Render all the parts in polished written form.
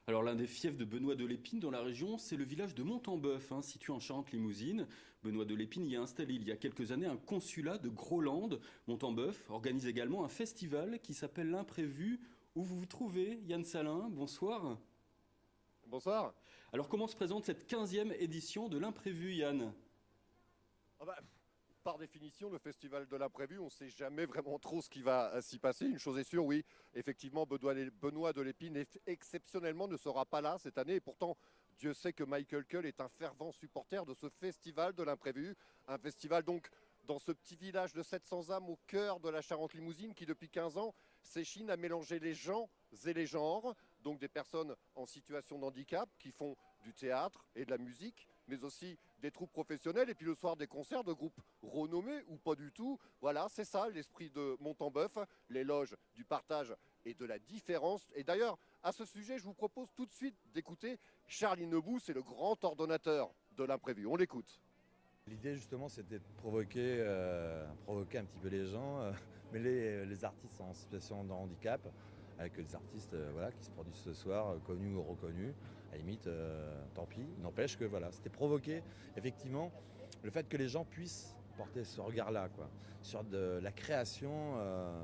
Alors l'un des fiefs de Benoît de Lépine dans la région, c'est le village de Montembeuf, situé en Charente-Limousine. Benoît de Lépine y a installé il y a quelques années un consulat de Groland. Montembeuf organise également un festival qui s'appelle l'Imprévu, où vous vous trouvez, Yann Salin. Bonsoir. Bonsoir. Alors comment se présente cette 15e édition de l'Imprévu, Yann? Ah bah, par définition, le festival de l'imprévu, on ne sait jamais vraiment trop ce qui va s'y passer. Une chose est sûre, oui, effectivement, Benoît de Lépine exceptionnellement ne sera pas là cette année. Et pourtant, Dieu sait que Michael Cull est un fervent supporter de ce festival de l'imprévu. Un festival donc dans ce petit village de 700 âmes au cœur de la Charente-Limousine qui depuis 15 ans s'échine à mélanger les gens et les genres. Donc des personnes en situation de handicap qui font du théâtre et de la musique, mais aussi des troupes professionnelles, et puis le soir des concerts de groupes renommés ou pas du tout. Voilà, c'est ça l'esprit de Montembeuf, l'éloge du partage et de la différence. Et d'ailleurs, à ce sujet, je vous propose tout de suite d'écouter Charles Hinebou, c'est le grand ordonnateur de l'imprévu. On l'écoute. L'idée justement c'était de provoquer un petit peu les gens, mêler les artistes en situation de handicap avec les artistes voilà, qui se produisent ce soir, connus ou reconnus. À la limite, tant pis. N'empêche que voilà, c'était provoquer effectivement le fait que les gens puissent porter ce regard-là, quoi, sur de la création,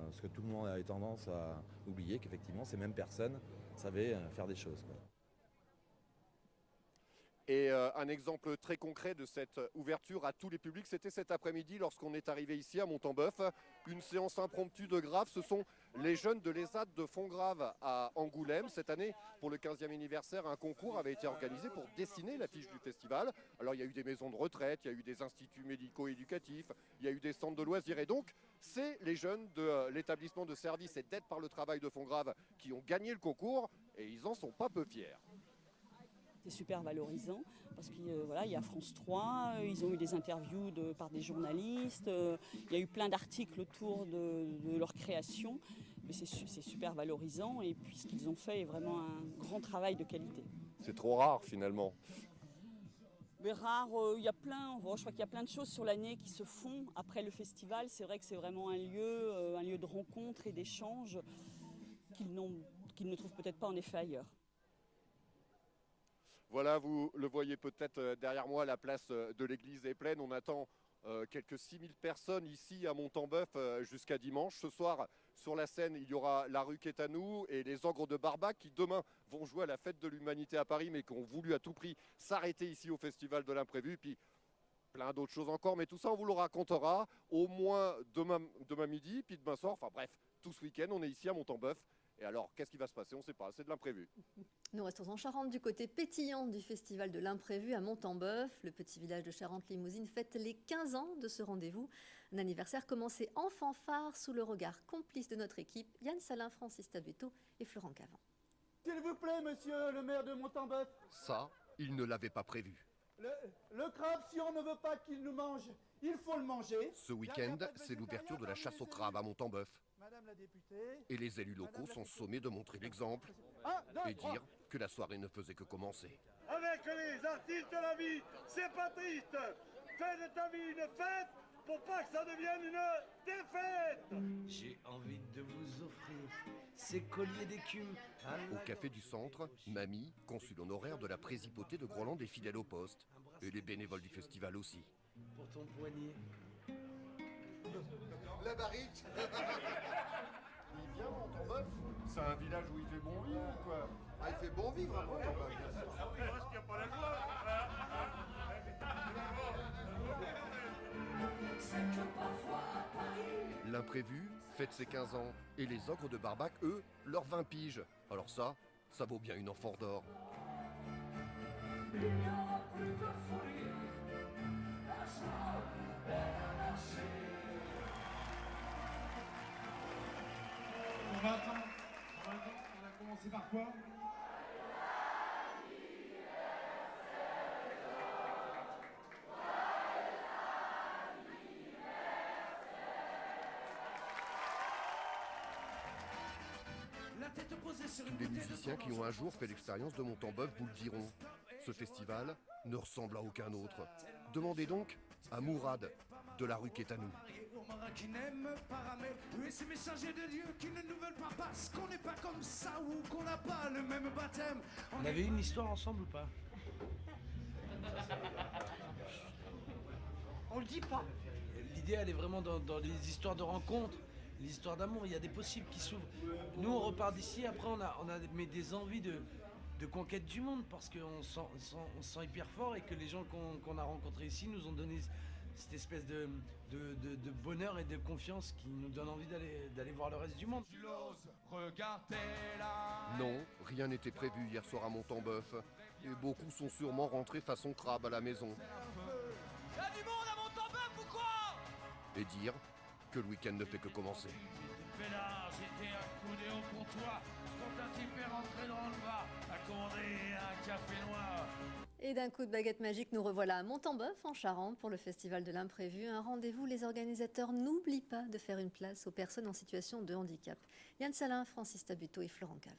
parce que tout le monde avait tendance à oublier qu'effectivement ces mêmes personnes savaient faire des choses, quoi. Et un exemple très concret de cette ouverture à tous les publics, c'était cet après-midi lorsqu'on est arrivé ici à Montembeuf. Une séance impromptue de Grave. Ce sont les jeunes de l'ESAT de Fontgrave à Angoulême. Cette année, pour le 15e anniversaire, un concours avait été organisé pour dessiner l'affiche du festival. Alors il y a eu des maisons de retraite, il y a eu des instituts médico-éducatifs, il y a eu des centres de loisirs. Et donc, c'est les jeunes de l'établissement de services et d'aide par le travail de Fontgrave qui ont gagné le concours et ils en sont pas peu fiers. C'est super valorisant parce qu'il y a France 3, ils ont eu des interviews par des journalistes, il y a eu plein d'articles autour de leur création. Mais c'est super valorisant et puis ce qu'ils ont fait est vraiment un grand travail de qualité. C'est trop rare finalement. Mais rare, il y a plein, je crois qu'il y a plein de choses sur l'année qui se font après le festival. C'est vrai que c'est vraiment un lieu de rencontre et d'échange qu'ils ne trouvent peut-être pas en effet ailleurs. Voilà, vous le voyez peut-être derrière moi, la place de l'église est pleine. On attend quelques 6000 personnes ici à Montembeuf jusqu'à dimanche. Ce soir, sur la scène, il y aura la rue Quétanou et les Ogres de Barbac qui demain vont jouer à la fête de l'humanité à Paris, mais qui ont voulu à tout prix s'arrêter ici au Festival de l'Imprévu. Puis plein d'autres choses encore, mais tout ça on vous le racontera au moins demain midi, puis demain soir. Enfin bref, tout ce week-end, on est ici à Montembeuf. Et alors, qu'est-ce qui va se passer? On ne sait pas, c'est de l'imprévu. Nous restons en Charente, du côté pétillant du festival de l'imprévu à Montembeuf. Le petit village de Charente-Limousine fête les 15 ans de ce rendez-vous. Un anniversaire commencé en fanfare sous le regard complice de notre équipe, Yann Salin, Francis Tabuteau et Florent Cavant. S'il vous plaît, monsieur le maire de Montembeuf. Ça, il ne l'avait pas prévu. Le crabe, si on ne veut pas qu'il nous mange, il faut le manger. Ce week-end, c'est l'ouverture de la chasse au crabe à Montembeuf. Madame la députée. Et les élus locaux sont sommés de montrer l'exemple et dire que la soirée ne faisait que commencer. Avec les artistes de la vie, c'est pas triste. Fais de ta vie une fête pour pas que ça devienne une défaite. J'ai envie de vous offrir ces colliers d'écume. Au café du centre, Mamie, consul honoraire de la présipauté de Groland, est fidèle au poste. Et les bénévoles du festival aussi. Pour ton poignet. La barrique. Il vient Montembeuf. C'est un village où il fait bon vivre ou quoi? Ah, il fait bon vivre à Montembeuf, bien sûr. Ah oui, parce qu'il n'y a pas la joie. L'imprévu fête ses 15 ans. Et les Ogres de Barbac, eux, leurs 20 piges. Alors ça vaut bien une amphore d'or. On va attendre, on a commencé par quoi? Les musiciens qui ont un jour fait l'expérience de Montembeuf vous le diront. Ce festival ne ressemble à aucun autre. Demandez donc à Mourad de la rue Quétanou. Et ces messagers de Dieu qui ne nous veulent pas parce qu'on n'est pas comme ça ou qu'on n'a pas le même baptême. On avait une histoire ensemble ou pas? On le dit pas. L'idée, elle est vraiment dans les histoires de rencontres, les histoires d'amour. Il y a des possibles qui s'ouvrent. Nous, on repart d'ici. Après, on a mais des envies de conquête du monde parce qu'on se sent hyper fort et que les gens qu'on a rencontrés ici nous ont donné cette espèce de bonheur et de confiance qui nous donne envie d'aller voir le reste du monde. Non, rien n'était prévu hier soir à Montembeuf. Et beaucoup sont sûrement rentrés façon crabe à la maison. Y'a du monde à Montembeuf ou quoi? Et dire que le week-end ne fait que commencer. Pénard, j'étais accoudé au comptoir quand un type est rentré dans le bar à commander un café noir. Et d'un coup de baguette magique, nous revoilà à Montembeuf, en Charente, pour le Festival de l'imprévu. Un rendez-vous, les organisateurs n'oublient pas de faire une place aux personnes en situation de handicap. Yann Salin, Francis Tabuteau et Florent Cavan.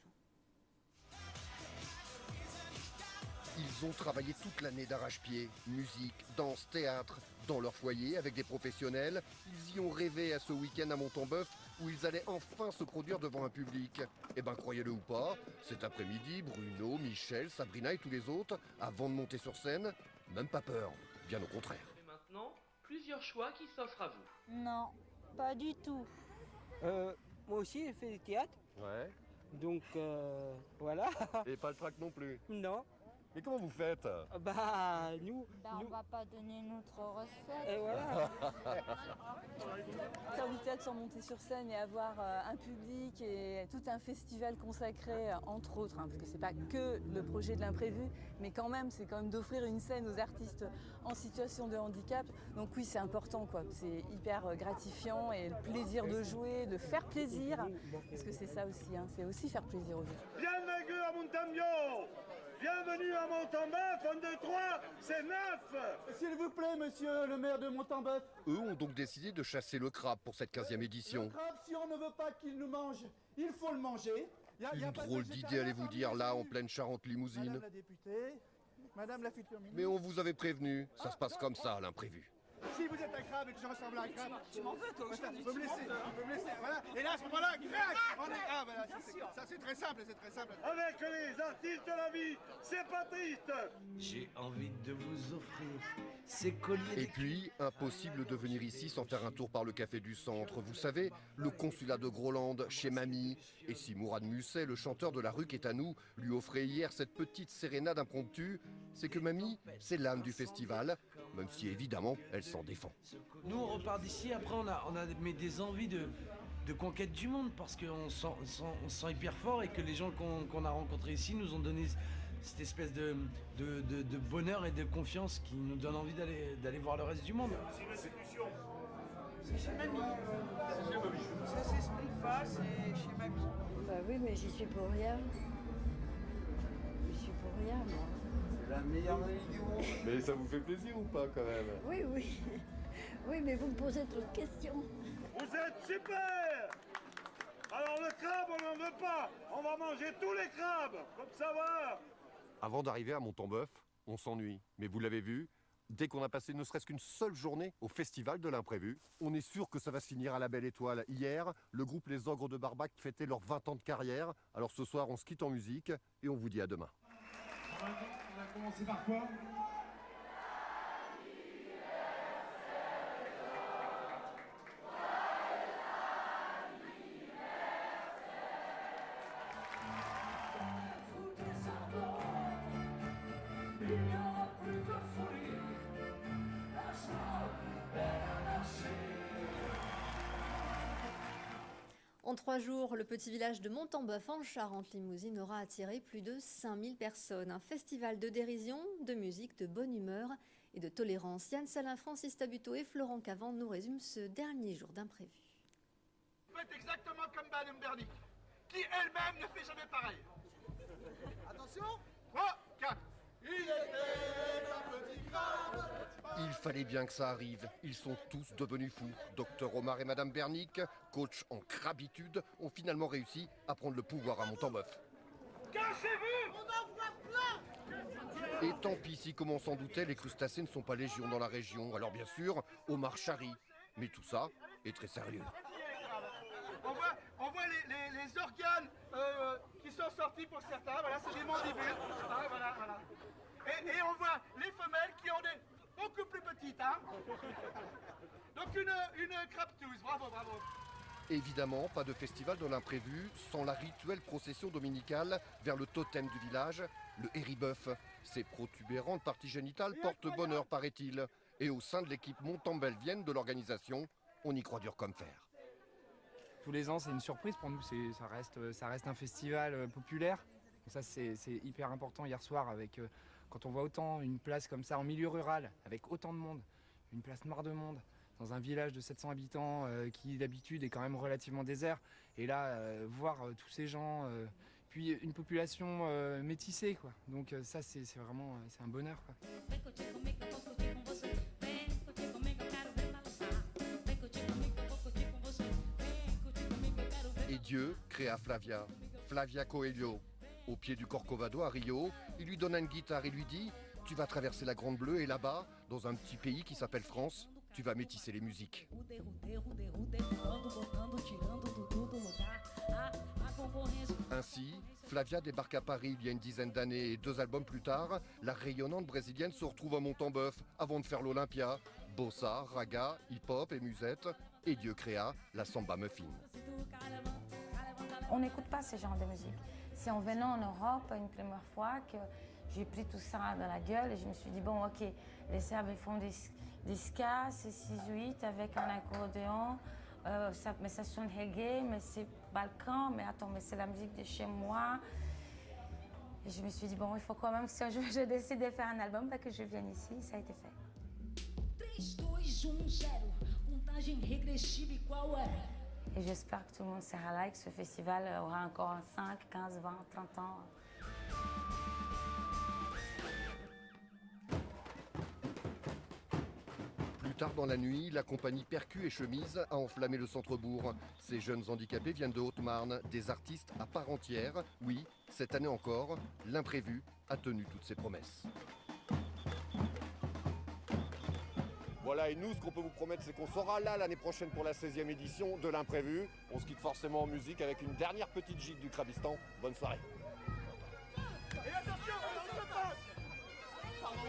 Ils ont travaillé toute l'année d'arrache-pied, musique, danse, théâtre, dans leur foyer avec des professionnels. Ils y ont rêvé à ce week-end à Montembeuf où ils allaient enfin se produire devant un public. Eh ben, croyez-le ou pas, cet après-midi, Bruno, Michel, Sabrina et tous les autres, avant de monter sur scène, même pas peur, bien au contraire. Et maintenant, plusieurs choix qui s'offrent à vous. Non, pas du tout. Moi aussi, j'ai fait du théâtre, Ouais. donc voilà. Et pas le trac non plus. Non, Mais comment vous faites? bah nous, On va pas donner notre recette. et voilà. Faire du théâtre sans monter sur scène et avoir un public et tout un festival consacré, entre autres, parce que c'est pas que le projet de l'imprévu, mais quand même, c'est quand même d'offrir une scène aux artistes en situation de handicap. Donc oui, c'est important, quoi. C'est hyper gratifiant et le plaisir de jouer, de faire plaisir, parce que c'est ça aussi, hein, c'est aussi faire plaisir aux gens. Bienvenue à Montambio. Bienvenue à Montembeuf, 1, 2, 3, c'est 9. S'il vous plaît, monsieur le maire de Montembeuf. Eux ont donc décidé de chasser le crabe pour cette 15e édition. Le crabe, si on ne veut pas qu'il nous mange, il faut le manger. Y a Une pas de drôle d'idée, allez-vous dire, là, en pleine Charente-Limousine. Madame la députée, madame la future ministre. Mais on vous avait prévenu, ça se passe comme ça à l'imprévu. Si vous êtes un crabe et que je ressemble à un crabe, Tu m'en veux, toi, aujourd'hui, vous me laissez, voilà. Et là, à ce moment-là, crac, ah, voilà, ça c'est très simple, c'est très simple. Avec les artistes de la vie, c'est pas triste. J'ai envie de vous offrir ces colliers. Et puis, impossible de venir ici sans faire un tour par le café du centre. Vous savez, le consulat de Groland, chez Mamie. Et si Mourad Musset, le chanteur de La Rue qui est à nous, lui offrait hier cette petite sérénade impromptue, c'est que Mamie, c'est l'âme du festival, même si évidemment, elle s'en défend. Nous, on repart d'ici. Après, on a mais des envies de conquête du monde parce qu'on se sent hyper fort et que les gens qu'on a rencontrés ici nous ont donné cette espèce de bonheur et de confiance qui nous donne envie d'aller voir le reste du monde. C'est chez Mamie. Ça s'explique pas, c'est chez Mamie. Bah oui, mais j'y suis pour rien. J'y suis pour rien, moi. C'est la meilleure mamie du monde. Mais ça vous fait plaisir ou pas quand même? Oui, oui. Oui, mais vous me posez trop de questions. Vous êtes super. Alors le crabe, on n'en veut pas. On va manger tous les crabes, comme ça va. Avant d'arriver à Montembeuf, on s'ennuie. Mais vous l'avez vu, dès qu'on a passé ne serait-ce qu'une seule journée au Festival de l'imprévu, on est sûr que ça va se finir à la Belle Étoile. Hier, le groupe Les Ogres de Barbac fêtait leurs 20 ans de carrière. Alors ce soir, on se quitte en musique et on vous dit à demain. On va commencer par quoi? En 3 jours, le petit village de Montembeuf en Charente-Limousine aura attiré plus de 5000 personnes. Un festival de dérision, de musique, de bonne humeur et de tolérance. Yann Salin, Francis Tabuteau et Florent Cavan nous résument ce dernier jour d'imprévu. Faites exactement comme Madame Bernic, qui elle-même ne fait jamais pareil. Attention, 3, 4. Il était un petit crabe. Il fallait bien que ça arrive. Ils sont tous devenus fous. Docteur Omar et Madame Bernic, coach en crabitude, ont finalement réussi à prendre le pouvoir à Montembeuf. Cachez-vous. On en voit plein. Et tant pis si, comme on s'en doutait, les crustacés ne sont pas légion dans la région. Alors bien sûr, Omar charrie. Mais tout ça est très sérieux. sorties pour certains, voilà, c'est des mandibules. Ah, voilà, voilà. Et on voit les femelles qui ont des beaucoup plus petites, hein. Donc une crapetouze, bravo, bravo. Évidemment, pas de festival de l'imprévu sans la rituelle procession dominicale vers le totem du village, le héribœuf. Ces protubérantes parties génitales portent bonheur, paraît-il. Et au sein de l'équipe montambevienne de l'organisation, on y croit dur comme fer. Tous les ans, c'est une surprise pour nous, ça reste un festival populaire. Ça, c'est hyper important hier soir, quand on voit autant une place comme ça en milieu rural, avec autant de monde, une place noire de monde, dans un village de 700 habitants qui d'habitude est quand même relativement désert. Et là, voir tous ces gens, puis une population métissée, quoi. Donc ça, c'est vraiment un bonheur, quoi. Et Dieu créa Flavia Coelho. Au pied du Corcovado à Rio, il lui donne une guitare et lui dit « Tu vas traverser la Grande Bleue et là-bas, dans un petit pays qui s'appelle France, tu vas métisser les musiques. » Ainsi, Flavia débarque à Paris il y a une dizaine d'années et 2 albums plus tard, la rayonnante brésilienne se retrouve à Montambeuf avant de faire l'Olympia. Bossa, raga, hip-hop et musette, et Dieu créa la samba muffin. On n'écoute pas ce genre de musique. C'est en venant en Europe une première fois que j'ai pris tout ça dans la gueule et je me suis dit, bon ok, les Serbes ils font des ska, c'est 6-8 avec un accordéon, mais ça sonne reggae, mais c'est balkan, mais attends, mais c'est la musique de chez moi. Et je me suis dit, bon, il faut quand même que si un jour je décide de faire un album, que je vienne ici, ça a été fait. 3, 2, 1, 0, contagem regressiva e qual era? Et j'espère que tout le monde sera là et que ce festival aura encore 5, 15, 20, 30 ans. Plus tard dans la nuit, la compagnie Percu et Chemise a enflammé le centre-bourg. Ces jeunes handicapés viennent de Haute-Marne, des artistes à part entière. Oui, cette année encore, l'imprévu a tenu toutes ses promesses. Voilà, et nous, ce qu'on peut vous promettre, c'est qu'on sera là l'année prochaine pour la 16e édition de l'imprévu. On se quitte forcément en musique avec une dernière petite gigue du Krabistan. Bonne soirée. Et attention, on se passe. Pardon.